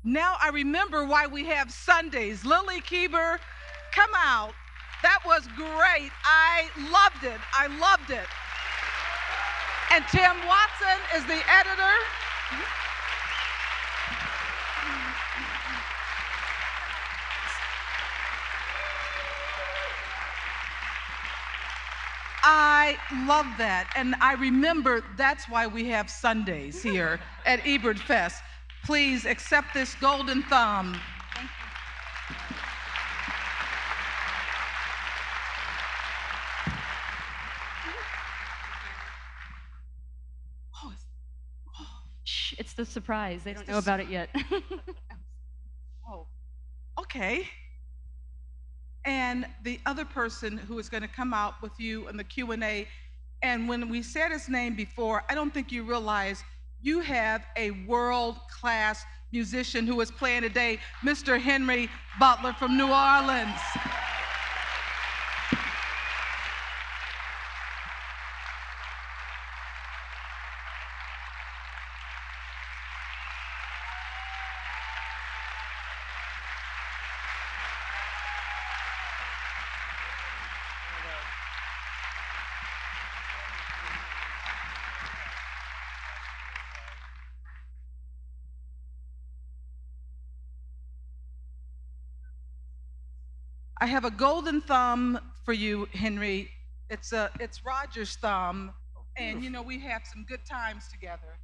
Now I remember why we have Sundays. Lily Keeber, come out. That was great. I loved it. I loved it. And Tim Watson is the editor. I love that. And I remember that's why we have Sundays here at Ebertfest. Please accept this golden thumb. Oh, Shh, it's the surprise. They don't know about it yet. oh, okay. And the other person who is going to come out with you in the Q&A, and when we said his name before, I don't think you realize you have a world-class musician who is playing today, Mr. Henry Butler from New Orleans. I have a golden thumb for you, Henry. It's Roger's thumb, and you know we have some good times together.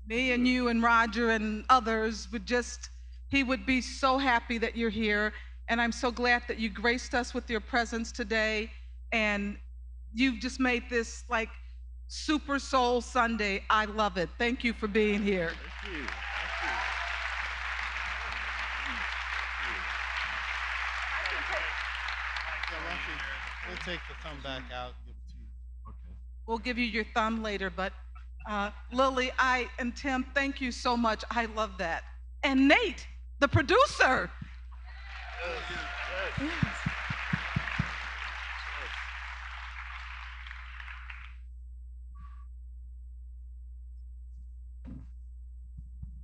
Me and you and Roger and others he would be so happy that you're here, and I'm so glad that you graced us with your presence today, and you've just made this like Super Soul Sunday. I love it. Thank you for being here. Thank you. We'll take the thumb back out and give it to you. Okay. We'll give you your thumb later, but Lily, and Tim, thank you so much. I love that. And Nate, the producer.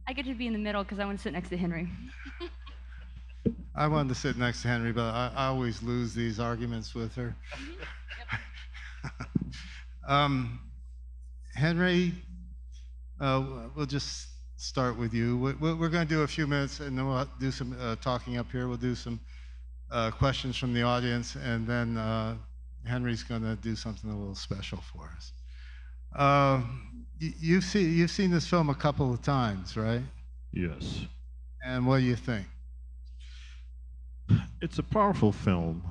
I get to be in the middle because I want to sit next to Henry. I wanted to sit next to Henry, but I always lose these arguments with her. Henry, we'll just start with you. We're going to do a few minutes, and then we'll do some talking up here. We'll do some questions from the audience, and then Henry's going to do something a little special for us. You've seen this film a couple of times, right? Yes. And what do you think? It's a powerful film.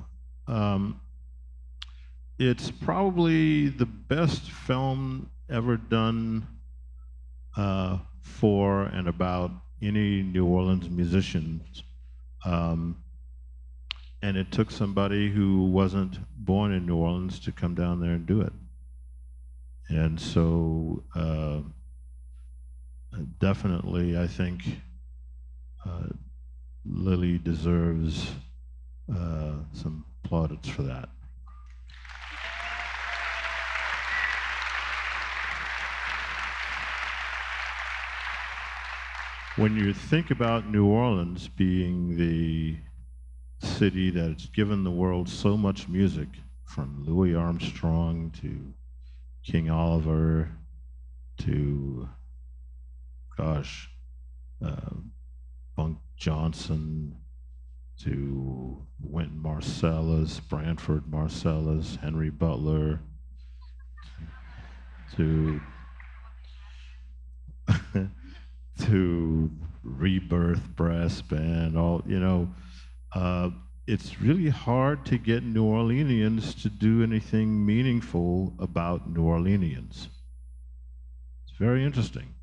It's probably the best film ever done for and about any New Orleans musicians. And it took somebody who wasn't born in New Orleans to come down there and do it. And so definitely, I think Lily deserves some plaudits for that. When you think about New Orleans being the city that's given the world so much music, from Louis Armstrong to King Oliver to, gosh, Funk Johnson to Wynton Marsalis, Branford Marsalis, Henry Butler, to to Rebirth Brass Band, it's really hard to get New Orleanians to do anything meaningful about New Orleanians. It's very interesting.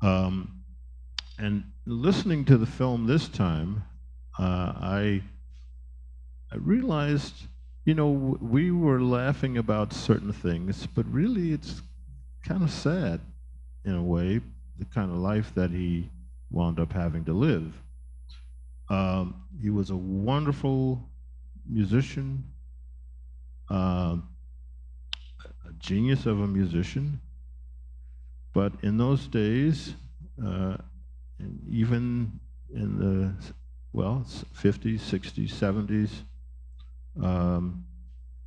And listening to the film this time, I realized, we were laughing about certain things, but really it's kind of sad in a way, the kind of life that he wound up having to live. He was a wonderful musician, a genius of a musician, but in those days, and even in the, well, 50s, 60s, 70s,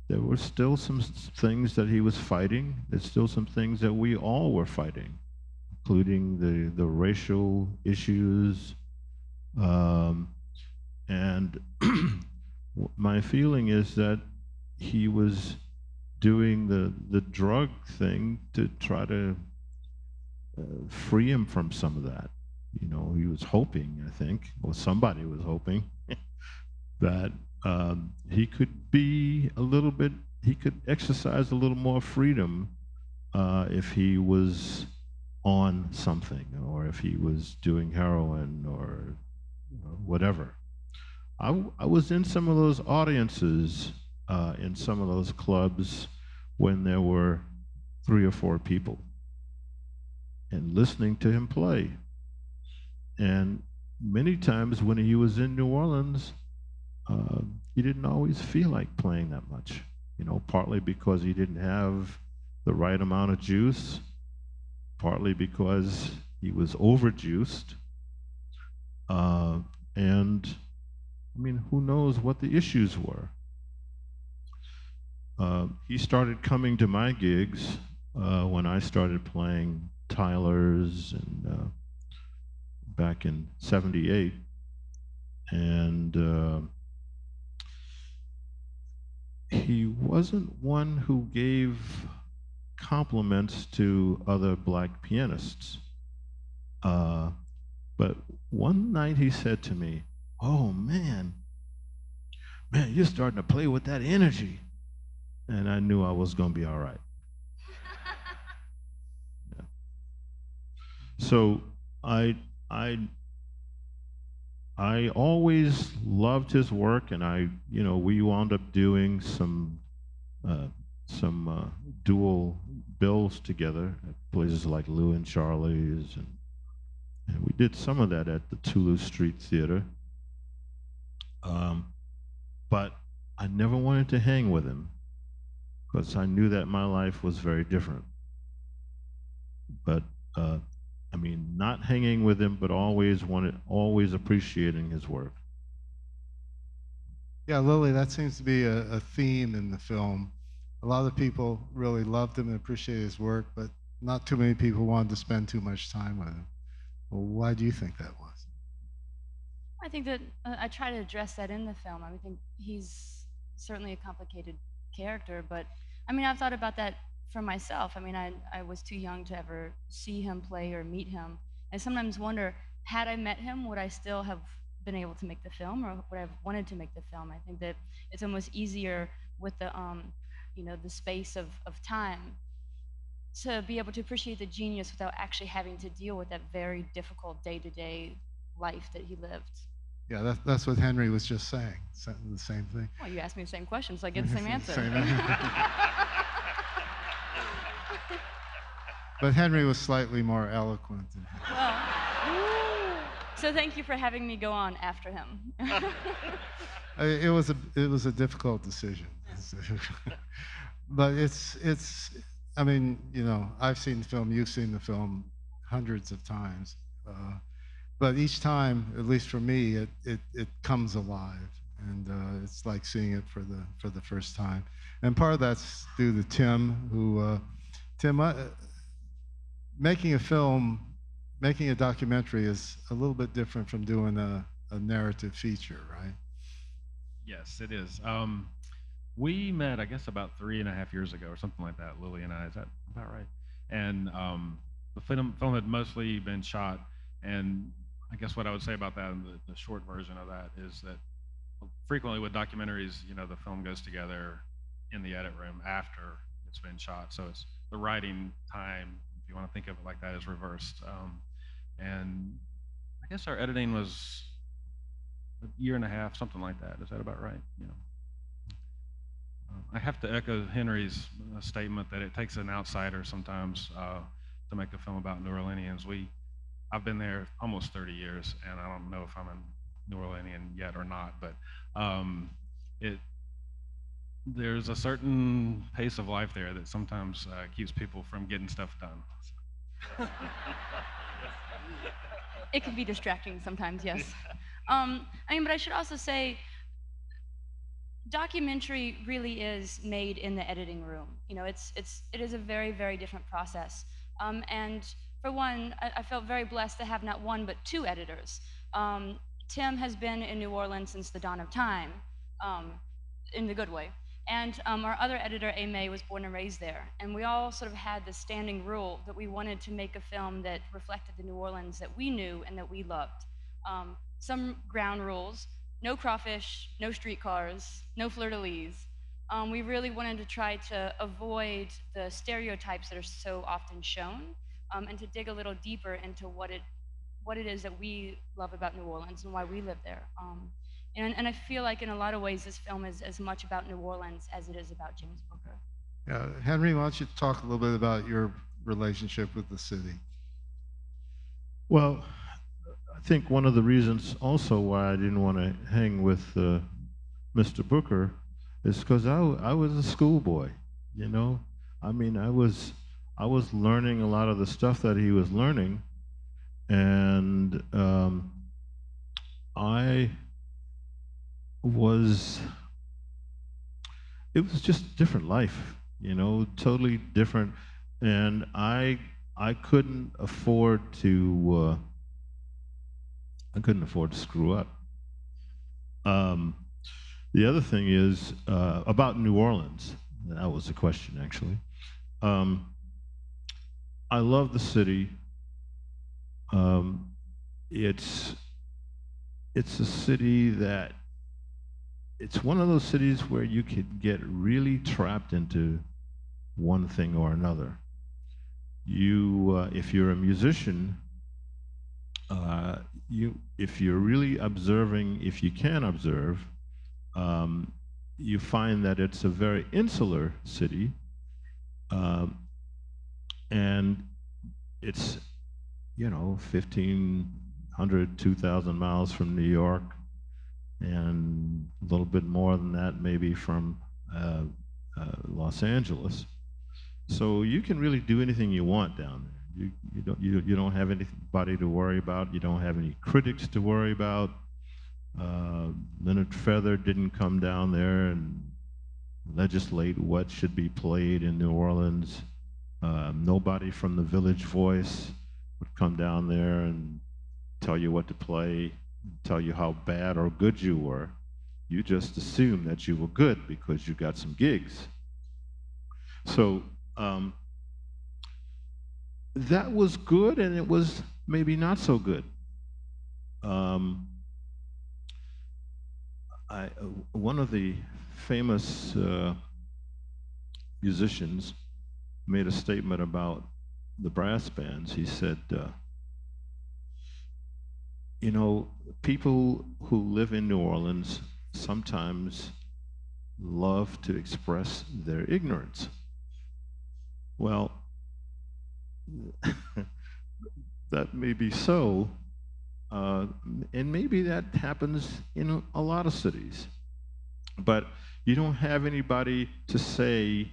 there were still some things that he was fighting. There's still some things that we all were fighting, including the racial issues. And my feeling is that he was doing the drug thing to try to free him from some of that. You know, he was hoping, I think, or somebody was hoping, that he could be a little bit, he could exercise a little more freedom if he was on something, or if he was doing heroin or whatever. I was in some of those audiences, in some of those clubs when there were 3 or 4 people, and listening to him play. And many times when he was in New Orleans, he didn't always feel like playing that much, you know, partly because he didn't have the right amount of juice, partly because he was overjuiced. And I mean, who knows what the issues were. He started coming to my gigs when I started playing Tyler's and back in '78, and he wasn't one who gave compliments to other black pianists. But one night he said to me, "Oh man, you're starting to play with that energy." And I knew I was going to be all right. Yeah. So I always loved his work, and we wound up doing some dual bills together at places like Lou and Charlie's, and we did some of that at the Toulouse Street Theater. But I never wanted to hang with him because I knew that my life was very different. But I mean, not hanging with him, but always appreciating his work. Yeah, Lily, that seems to be a theme in the film. A lot of people really loved him and appreciated his work, but not too many people wanted to spend too much time with him. Well, why do you think that was? I think that I try to address that in the film. I think he's certainly a complicated character, but I mean, I've thought about that for myself. I mean, I was too young to ever see him play or meet him. I sometimes wonder, had I met him, would I still have been able to make the film, or would I have wanted to make the film? I think that it's almost easier with the, the space of time to be able to appreciate the genius without actually having to deal with that very difficult day-to-day life that he lived. Yeah, that's what Henry was just saying, the same thing. Well, you asked me the same question, so I get the same answer. But Henry was slightly more eloquent. Well, so thank you for having me go on after him. It was a difficult decision. But I mean, I've seen the film, you've seen the film hundreds of times. But each time, at least for me, it comes alive, and it's like seeing it for the first time. And part of that's due to Tim, who making a film, making a documentary is a little bit different from doing a narrative feature, right? Yes, it is. We met, I guess, about 3.5 years ago or something like that, Lily and I. Is that about right? And the film had mostly been shot, and I guess what I would say about that, and the short version of that, is that frequently with documentaries, the film goes together in the edit room after it's been shot. So it's the writing time, if you want to think of it like that, is reversed. And I guess our editing was a 1.5 years, something like that. Is that about right? I have to echo Henry's statement that it takes an outsider sometimes to make a film about New Orleanians. I've been there almost 30 years, and I don't know if I'm a New Orleanian yet or not, but there's a certain pace of life there that sometimes keeps people from getting stuff done. It can be distracting sometimes, yes. I mean, but I should also say, documentary really is made in the editing room. You know, it is a very, very different process. And for one, I felt very blessed to have not one but two editors. Tim has been in New Orleans since the dawn of time, um, in the good way. And our other editor, Aimee, was born and raised there. And we all sort of had this standing rule that we wanted to make a film that reflected the New Orleans that we knew and that we loved. Some ground rules: no crawfish, no streetcars, no fleur-de-lis. We really wanted to try to avoid the stereotypes that are so often shown, and to dig a little deeper into what it is that we love about New Orleans and why we live there. And I feel like in a lot of ways this film is as much about New Orleans as it is about James Booker. Yeah, Henry, why don't you talk a little bit about your relationship with the city? Well, I think one of the reasons also why I didn't want to hang with Mr. Booker is because I was a schoolboy, you know. I mean, I was learning a lot of the stuff that he was learning, and it was just a different life, you know, totally different, and I couldn't afford to screw up. The other thing is about New Orleans. That was the question, actually. I love the city. It's a city that it's one of those cities where you could get really trapped into one thing or another. If you're a musician, if you're really observing, if you can observe, you find that it's a very insular city, and it's, 1,500, 2,000 miles from New York, and a little bit more than that maybe from Los Angeles. So you can really do anything you want down there. You don't have anybody to worry about. You don't have any critics to worry about. Leonard Feather didn't come down there and legislate what should be played in New Orleans. Nobody from the Village Voice would come down there and tell you what to play, tell you how bad or good you were. You just assumed that you were good because you got some gigs. So that was good, and it was maybe not so good. One of the famous musicians made a statement about the brass bands. He said, people who live in New Orleans sometimes love to express their ignorance. Well, that may be so, and maybe that happens in a lot of cities, but you don't have anybody to say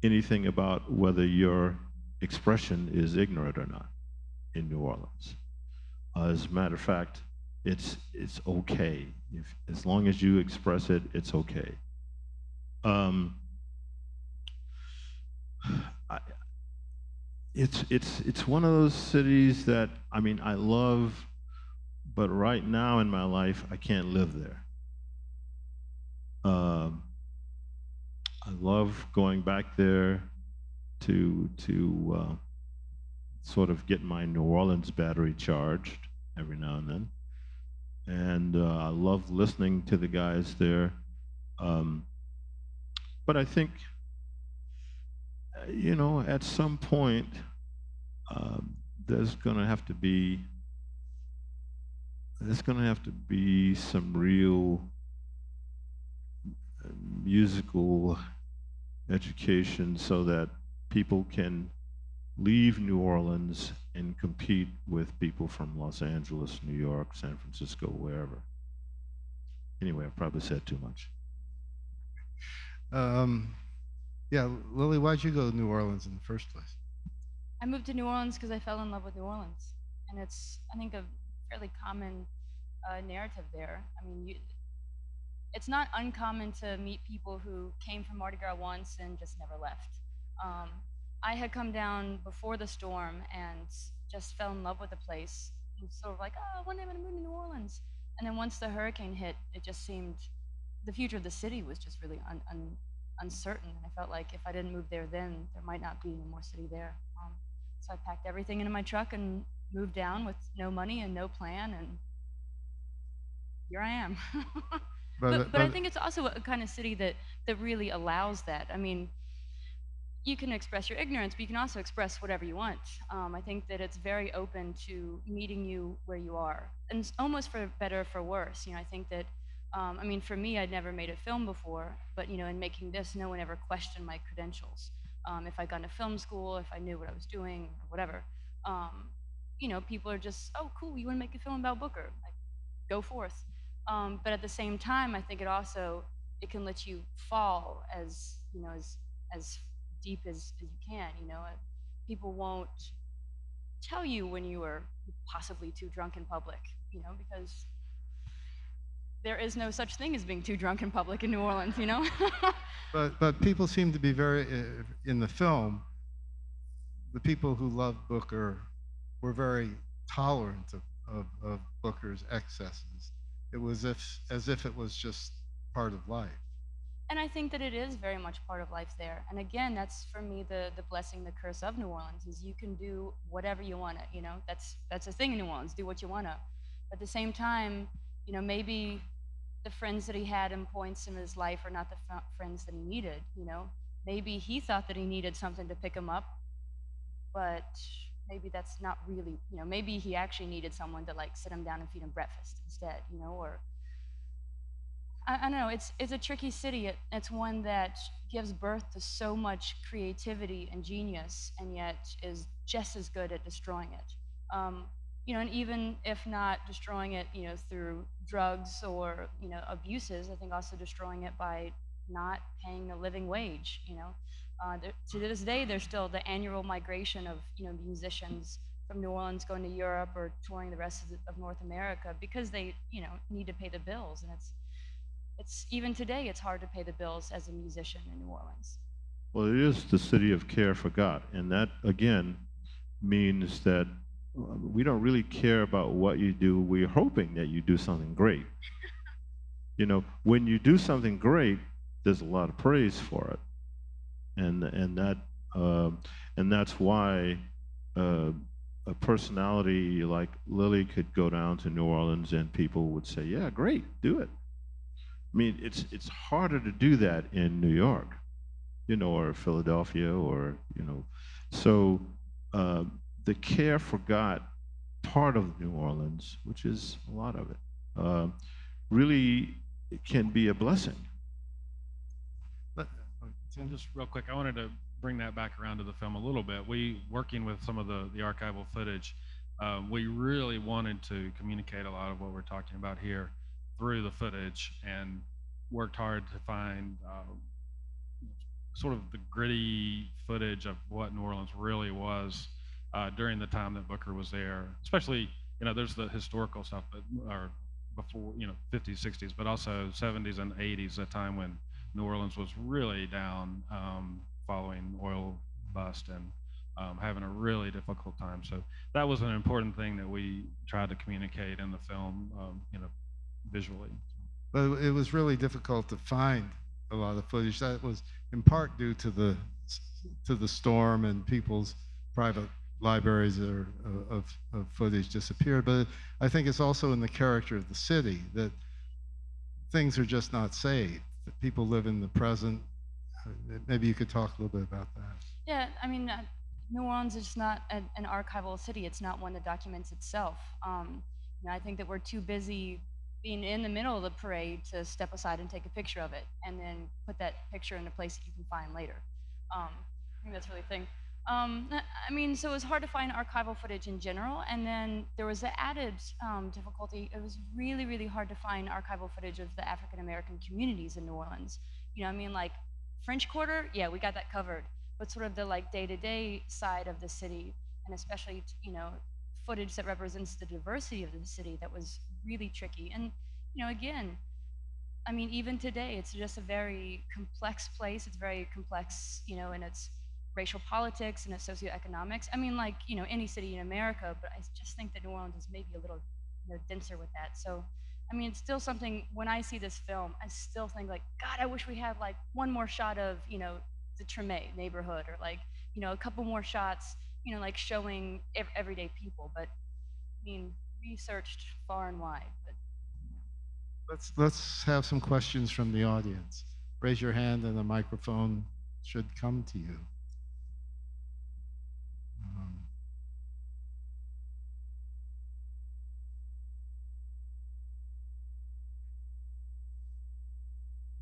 anything about whether your expression is ignorant or not in New Orleans. As a matter of fact, it's okay. As long as you express it, it's okay. It's one of those cities that, I mean, I love, but right now in my life, I can't live there. I love going back there to sort of get my New Orleans battery charged every now and then. And I love listening to the guys there. But I think, at some point, there's going to have to be some real musical education so that people can leave New Orleans and compete with people from Los Angeles, New York, San Francisco, wherever. Anyway, I've probably said too much. Yeah, Lily, why'd you go to New Orleans in the first place? I moved to New Orleans because I fell in love with New Orleans. And it's, I think, a fairly common narrative there. I mean, it's not uncommon to meet people who came from Mardi Gras once and just never left. Um, I had come down before the storm and just fell in love with the place. And sort of like, oh, one day I'm gonna move to New Orleans. And then once the hurricane hit, it just seemed the future of the city was just really uncertain. And I felt like if I didn't move there then, there might not be any more city there. So I packed everything into my truck and moved down with no money and no plan, and here I am. But I think it's also a kind of city that really allows that. I mean, you can express your ignorance, but you can also express whatever you want. I think that it's very open to meeting you where you are, and it's almost for better or for worse. I think that, I mean, for me, I'd never made a film before, but in making this, no one ever questioned my credentials. If I'd gone to film school, if I knew what I was doing, or whatever, people are just, oh, cool, you want to make a film about Booker? Like, go forth. But at the same time, I think it can let you fall as deep as you can. People won't tell you when you are possibly too drunk in public, because there is no such thing as being too drunk in public in New Orleans. But people seem to be very in the film. The people who loved Booker were very tolerant of Booker's excesses. It was as if it was just part of life. And I think that it is very much part of life there. And again, that's for me the blessing, the curse of New Orleans is you can do whatever you want to. That's a thing in New Orleans. Do what you want to. But at the same time, maybe the friends that he had in points in his life are not the friends that he needed. Maybe he thought that he needed something to pick him up, but maybe that's not really. Maybe he actually needed someone to like sit him down and feed him breakfast instead. Or I don't know. It's a tricky city. It's one that gives birth to so much creativity and genius, and yet is just as good at destroying it. And even if not destroying it, through drugs or abuses, I think also destroying it by not paying a living wage. To this day, there's still the annual migration of musicians from New Orleans going to Europe or touring the rest of North America because they need to pay the bills, and it's even today it's hard to pay the bills as a musician in New Orleans. Well, it is the city of care forgot, and that again means that we don't really care about what you do. We're hoping that you do something great. When you do something great, there's a lot of praise for it, and that's why a personality like Lily could go down to New Orleans and people would say, "Yeah, great, do it." I mean, it's harder to do that in New York, or Philadelphia, or so. The care forgot part of New Orleans, which is a lot of it, really can be a blessing. And just real quick, I wanted to bring that back around to the film a little bit. Working with some of the archival footage, we really wanted to communicate a lot of what we're talking about here through the footage, and worked hard to find sort of the gritty footage of what New Orleans really was during the time that Booker was there. Especially, there's the historical stuff that are before, 50s, 60s, but also 70s and 80s, a time when New Orleans was really down following oil bust and having a really difficult time. So that was an important thing that we tried to communicate in the film, visually. But it was really difficult to find a lot of footage. That was in part due to the storm and people's private libraries of footage disappeared. But I think it's also in the character of the city that things are just not safe. That people live in the present. Maybe you could talk a little bit about that. Yeah, I mean, New Orleans is not an archival city. It's not one that documents itself. I think that we're too busy being in the middle of the parade to step aside and take a picture of it, and then put that picture in a place that you can find later. I think that's really the thing. So it was hard to find archival footage in general, and then there was the added difficulty. It was really, really hard to find archival footage of the African American communities in New Orleans. Like French Quarter, yeah, we got that covered, but sort of the like day-to-day side of the city, and especially footage that represents the diversity of the city that was really tricky. And, again, I mean, even today, it's just a very complex place. It's very complex, in its racial politics and its socioeconomics. I mean, like, any city in America, but I just think that New Orleans is maybe a little, denser with that. So, I mean, it's still something, when I see this film, I still think, like, God, I wish we had, like, one more shot of, the Treme neighborhood, or, like, a couple more shots, like, showing everyday people. But, I mean, we searched far and wide, but Let's have some questions from the audience. Raise your hand and the microphone should come to you. Um,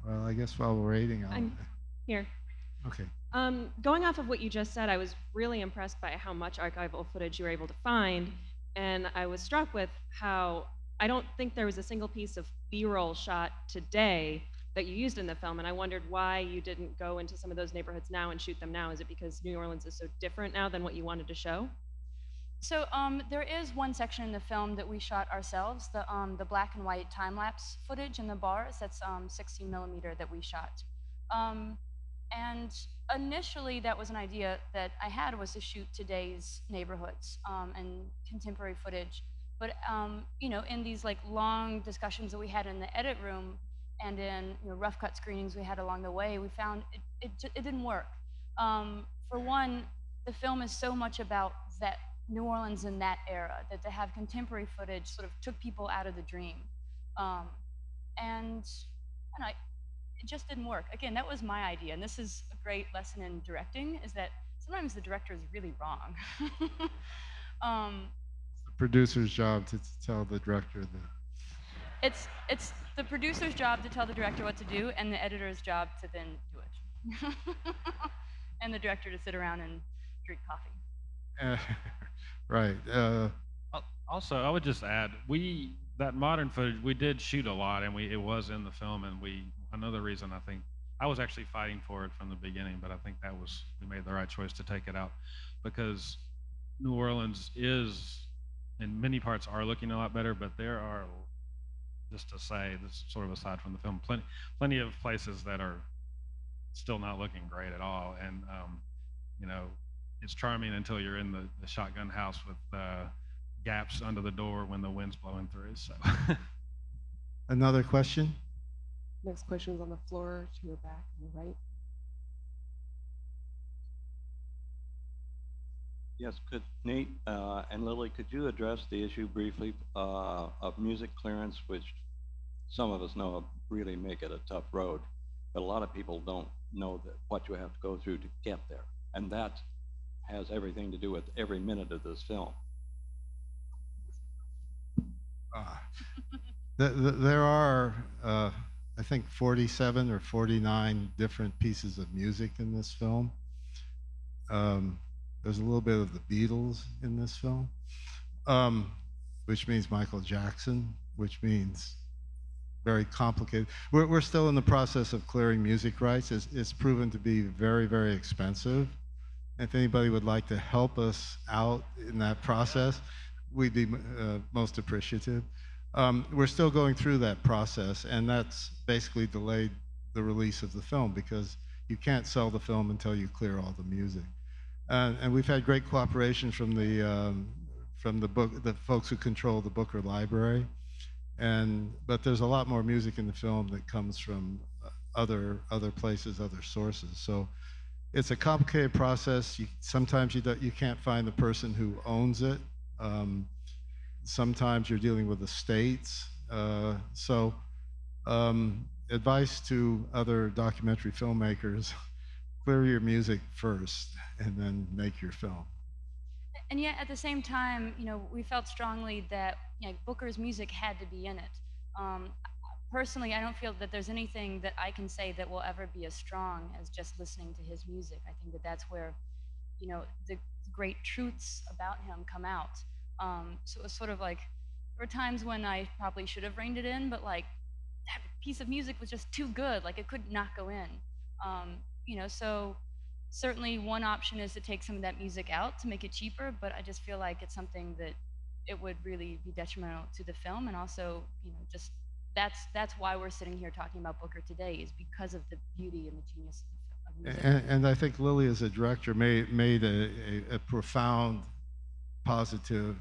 well, I guess while we're waiting, I'm here. Okay. Going off of what you just said, I was really impressed by how much archival footage you were able to find, and I was struck with how I don't think there was a single piece of B-roll shot today that you used in the film, and I wondered why you didn't go into some of those neighborhoods now and shoot them now. Is it because New Orleans is so different now than what you wanted to show? So there is one section in the film that we shot ourselves, the black and white time lapse footage in the bars. That's 16 millimeter that we shot. And initially, that was an idea that I had, was to shoot today's neighborhoods and contemporary footage. But in these like long discussions that we had in the edit room and in rough cut screenings we had along the way, we found it didn't work. For one, the film is so much about that New Orleans in that era, that to have contemporary footage sort of took people out of the dream. And it just didn't work. Again, that was my idea, and this is a great lesson in directing, is that sometimes the director is really wrong. It's the producer's job to tell the director that. It's the producer's job to tell the director what to do, and the editor's job to then do it. And the director to sit around and drink coffee. Right. Also, I would just add, that modern footage, we did shoot a lot, and it was in the film, and another reason I think I was actually fighting for it from the beginning, but I think we made the right choice to take it out, because New Orleans is, in many parts, are looking a lot better, but there are, just to say, this sort of aside from the film, plenty of places that are still not looking great at all, and it's charming until you're in the shotgun house with gaps under the door when the wind's blowing through. So, Another question? Next question is on the floor to your back on the right. Yes, could Nate and Lily, could you address the issue briefly of music clearance, which some of us know really make it a tough road, but a lot of people don't know that what you have to go through to get there, and that has everything to do with every minute of this film. There are, I think, 47 or 49 different pieces of music in this film. There's a little bit of the Beatles in this film, which means Michael Jackson, which means very complicated. We're still in the process of clearing music rights. It's proven to be very, very expensive. If anybody would like to help us out in that process, we'd be most appreciative. We're still going through that process, and that's basically delayed the release of the film, because you can't sell the film until you clear all the music. And we've had great cooperation from the folks who control the Booker Library, but there's a lot more music in the film that comes from other places, other sources. So it's a complicated process. Sometimes you can't find the person who owns it. Sometimes you're dealing with the states. Advice to other documentary filmmakers: clear your music first, and then make your film. And yet, at the same time, we felt strongly that Booker's music had to be in it. Personally, I don't feel that there's anything that I can say that will ever be as strong as just listening to his music. I think that that's where, the great truths about him come out. So it was sort of like, there were times when I probably should have reined it in, but like, that piece of music was just too good. Like, it could not go in. So certainly one option is to take some of that music out to make it cheaper, but I just feel like it's something that it would really be detrimental to the film, and also, just that's why we're sitting here talking about Booker today, is because of the beauty and the genius of music. And I think Lily, as a director, made a profound, positive,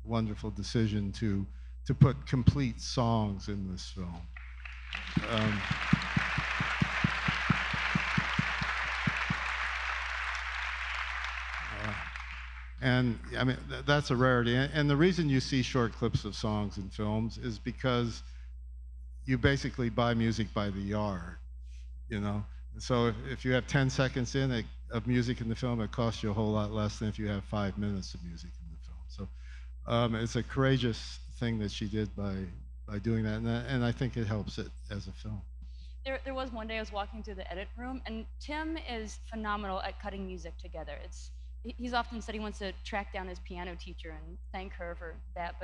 wonderful decision to put complete songs in this film. Um, and I mean, that's a rarity. And the reason you see short clips of songs in films is because you basically buy music by the yard, you know? So if you have 10 seconds of music in the film, it costs you a whole lot less than if you have 5 minutes of music in the film. So it's a courageous thing that she did by doing that, and I think it helps it as a film. There was one day I was walking through the edit room, and Tim is phenomenal at cutting music together. He's often said he wants to track down his piano teacher and thank her for that,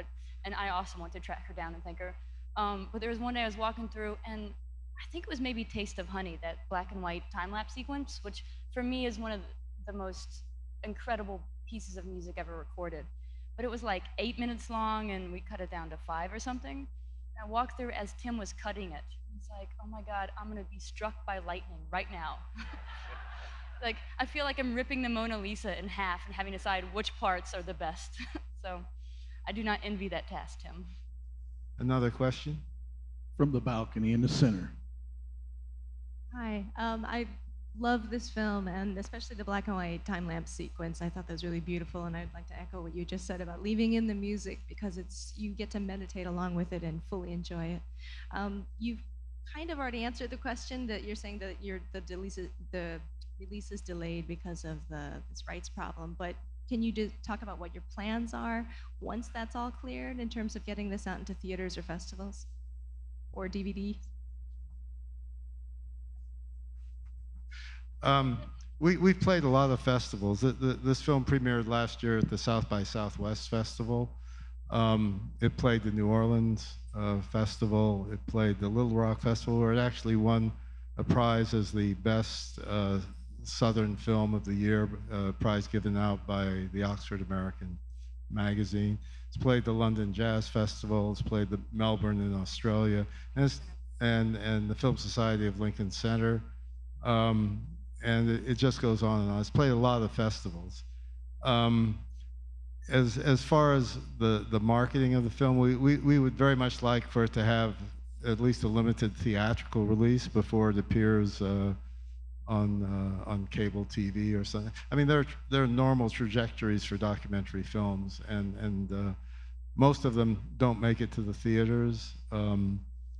and I also want to track her down and thank her. But there was one day I was walking through, and I think it was maybe Taste of Honey, that black and white time-lapse sequence, which for me is one of the most incredible pieces of music ever recorded. But it was like 8 minutes long, and we cut it down to 5 or something. And I walked through as Tim was cutting it. It's like, oh my God, I'm gonna be struck by lightning right now. Like, I feel like I'm ripping the Mona Lisa in half and having to decide which parts are the best. So I do not envy that task, Tim. Another question? From the balcony in the center. Hi, I love this film, and especially the black and white time lapse sequence. I thought that was really beautiful, and I'd like to echo what you just said about leaving in the music, because you get to meditate along with it and fully enjoy it. You've kind of already answered the question that you're saying that the release is delayed because of this rights problem, but can you talk about what your plans are once that's all cleared in terms of getting this out into theaters or festivals or DVD? We've played a lot of festivals. This film premiered last year at the South by Southwest Festival. It played the New Orleans Festival. It played the Little Rock Festival, where it actually won a prize as the best Southern film of the year, prize given out by the Oxford American magazine. It's played the London Jazz Festival. It's played the Melbourne in Australia, and the Film Society of Lincoln Center. And it just goes on and on. It's played a lot of festivals. As far as the marketing of the film, we would very much like for it to have at least a limited theatrical release before it appears on cable TV or something. I mean, there are normal trajectories for documentary films, and most of them don't make it to the theaters.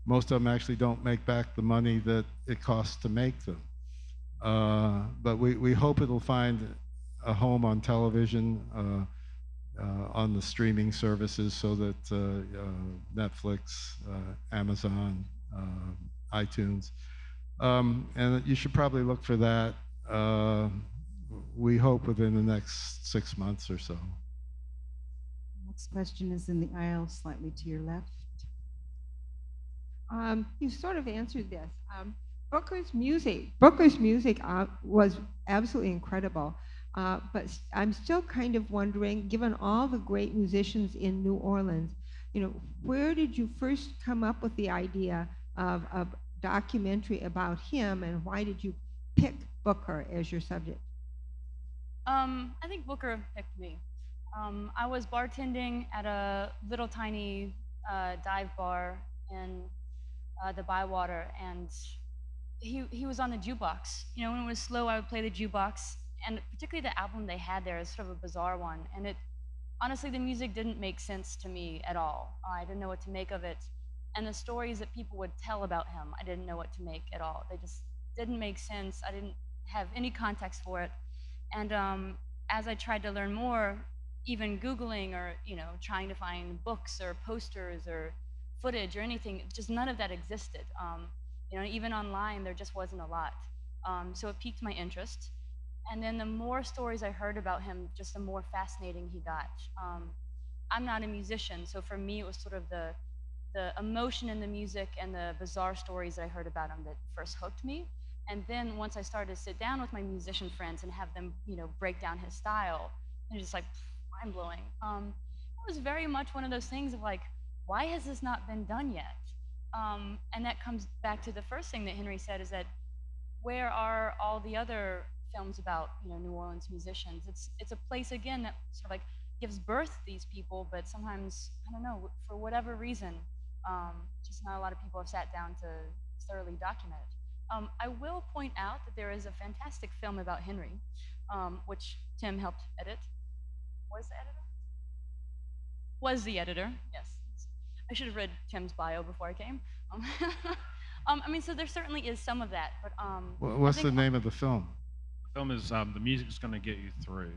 Most of them actually don't make back the money that it costs to make them. But we hope it'll find a home on television, on the streaming services, so that Netflix, Amazon, iTunes, and you should probably look for that. We hope within the next 6 months or so. Next question is in the aisle, slightly to your left. You sort of answered this. Booker's music was absolutely incredible, but I'm still kind of wondering, given all the great musicians in New Orleans, where did you first come up with the idea of a documentary about him, and why did you pick Booker as your subject? I think Booker picked me. I was bartending at a little tiny dive bar in the Bywater, and he was on the jukebox. When it was slow, I would play the jukebox, and particularly the album they had there is sort of a bizarre one. And honestly, the music didn't make sense to me at all. I didn't know what to make of it, and the stories that people would tell about him, I didn't know what to make at all. They just didn't make sense. I didn't have any context for it. And as I tried to learn more, even Googling or trying to find books or posters or footage or anything, just none of that existed. Even online, there just wasn't a lot. So it piqued my interest. And then the more stories I heard about him, just the more fascinating he got. I'm not a musician, so for me, it was sort of the emotion in the music and the bizarre stories that I heard about him that first hooked me. And then once I started to sit down with my musician friends and have them, break down his style, it was just like mind blowing. was very much one of those things of like, why has this not been done yet? And that comes back to the first thing that Henry said, is that where are all the other films about, you know, New Orleans musicians? It's a place again that sort of like gives birth to these people, but sometimes, I don't know, for whatever reason, just not a lot of people have sat down to thoroughly document it. I will point out that there is a fantastic film about Henry, which Tim helped edit. Was the editor? Was the editor, yes. I should have read Tim's bio before I came. I mean, so there certainly is some of that, but What's the name of the film? The film is The Music's Gonna Get You Through.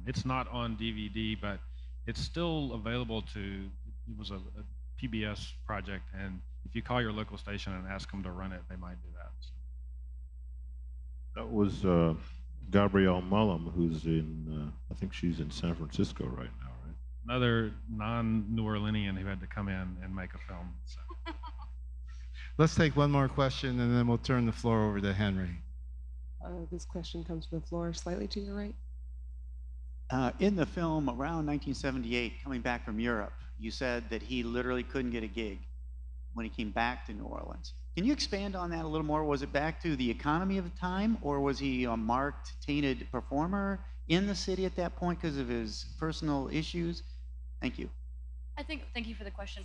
It's not on DVD, but it's still available to, it was a PBS project, and if you call your local station and ask them to run it, they might do that. That was Gabrielle Mullum, who's in, I think she's in San Francisco right now, right? Another non-New Orleanian who had to come in and make a film. So. Let's take one more question, and then we'll turn the floor over to Henry. This question comes from the floor slightly to your right. In the film around 1978, coming back from Europe, you said that he literally couldn't get a gig when he came back to New Orleans. Can you expand on that a little more? Was it back to the economy of the time, or was he a marked, tainted performer in the city at that point because of his personal issues? Thank you. Thank you for the question.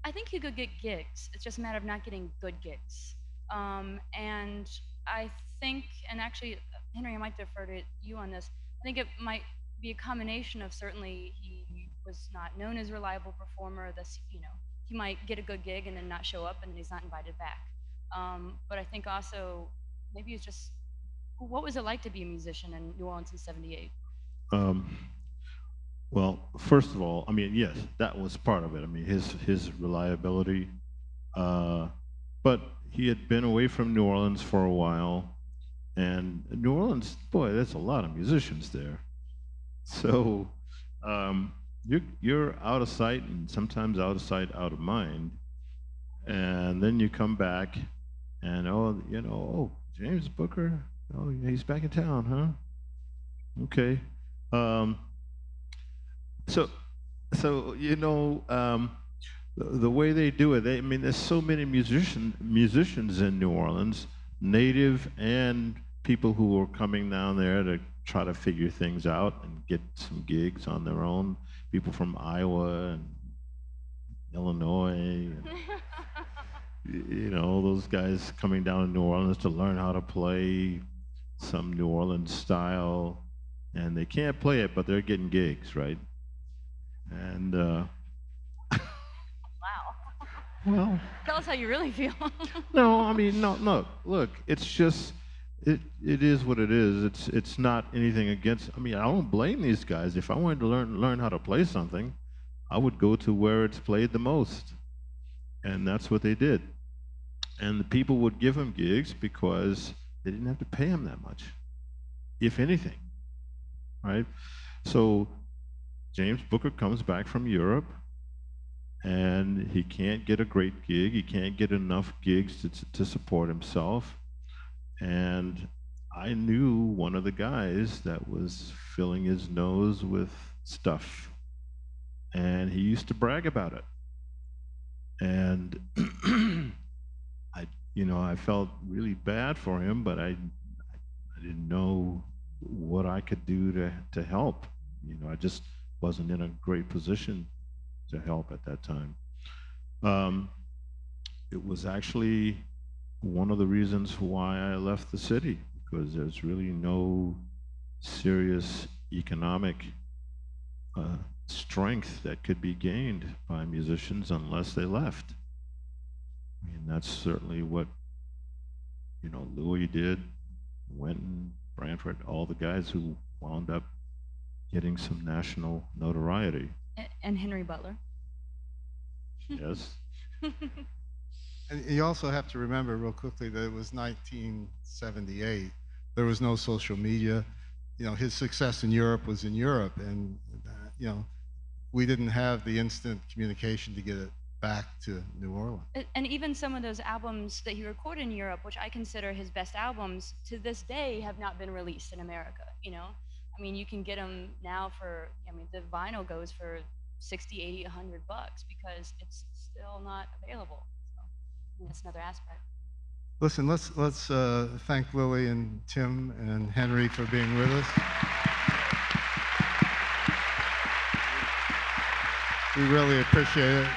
I think he could get gigs. It's just a matter of not getting good gigs. And I think, and actually, Henry, I might defer to you on this. I think it might be a combination of, certainly he was not known as a reliable performer. This, you know, he might get a good gig and then not show up, and then he's not invited back. But I think also maybe it's just, what was it like to be a musician in New Orleans in '78? Well, first of all, I mean, yes, that was part of it. I mean, his reliability. But he had been away from New Orleans for a while, and New Orleans, boy, there's a lot of musicians there. So you're out of sight, and sometimes out of sight, out of mind. And then you come back, and James Booker, oh, yeah, he's back in town, huh? Okay. So you know, the way they do it, I mean, there's so many musicians in New Orleans, native and people who are coming down there to try to figure things out and get some gigs on their own. People from Iowa and Illinois, and, you know, those guys coming down to New Orleans to learn how to play some New Orleans style, and they can't play it, but they're getting gigs, right? And Wow. well, Tell us how you really feel. no, I mean, no. Look, it's just it is what it is. It's not anything against. I mean, I don't blame these guys. If I wanted to learn how to play something, I would go to where it's played the most, and that's what they did. And the people would give them gigs because they didn't have to pay them that much, if anything, right? So James Booker comes back from Europe, and he can't get a great gig. He can't get enough gigs to support himself. And I knew one of the guys that was filling his nose with stuff, and he used to brag about it. And I felt really bad for him, but I didn't know what I could do to help. You know, I just wasn't in a great position to help at that time. It was actually one of the reasons why I left the city, because there's really no serious economic strength that could be gained by musicians unless they left. I mean, that's certainly what, Louis did, Wynton, Branford, all the guys who wound up getting some national notoriety. And Henry Butler. Yes. And you also have to remember real quickly that it was 1978. There was no social media. You know, his success in Europe was in Europe, and we didn't have the instant communication to get it back to New Orleans. And even some of those albums that he recorded in Europe, which I consider his best albums, to this day have not been released in America, you know? I mean, you can get them now for, the vinyl goes for 60, 80, 100 bucks because it's still not available. So I mean, that's another aspect. Listen, let's thank Lily and Tim and Henry for being with us. We really appreciate it.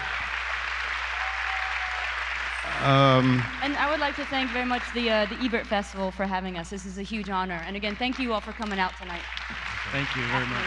And I would like to thank very much the Ebert Festival for having us. This is a huge honor. And again, thank you all for coming out tonight. Thank you very much.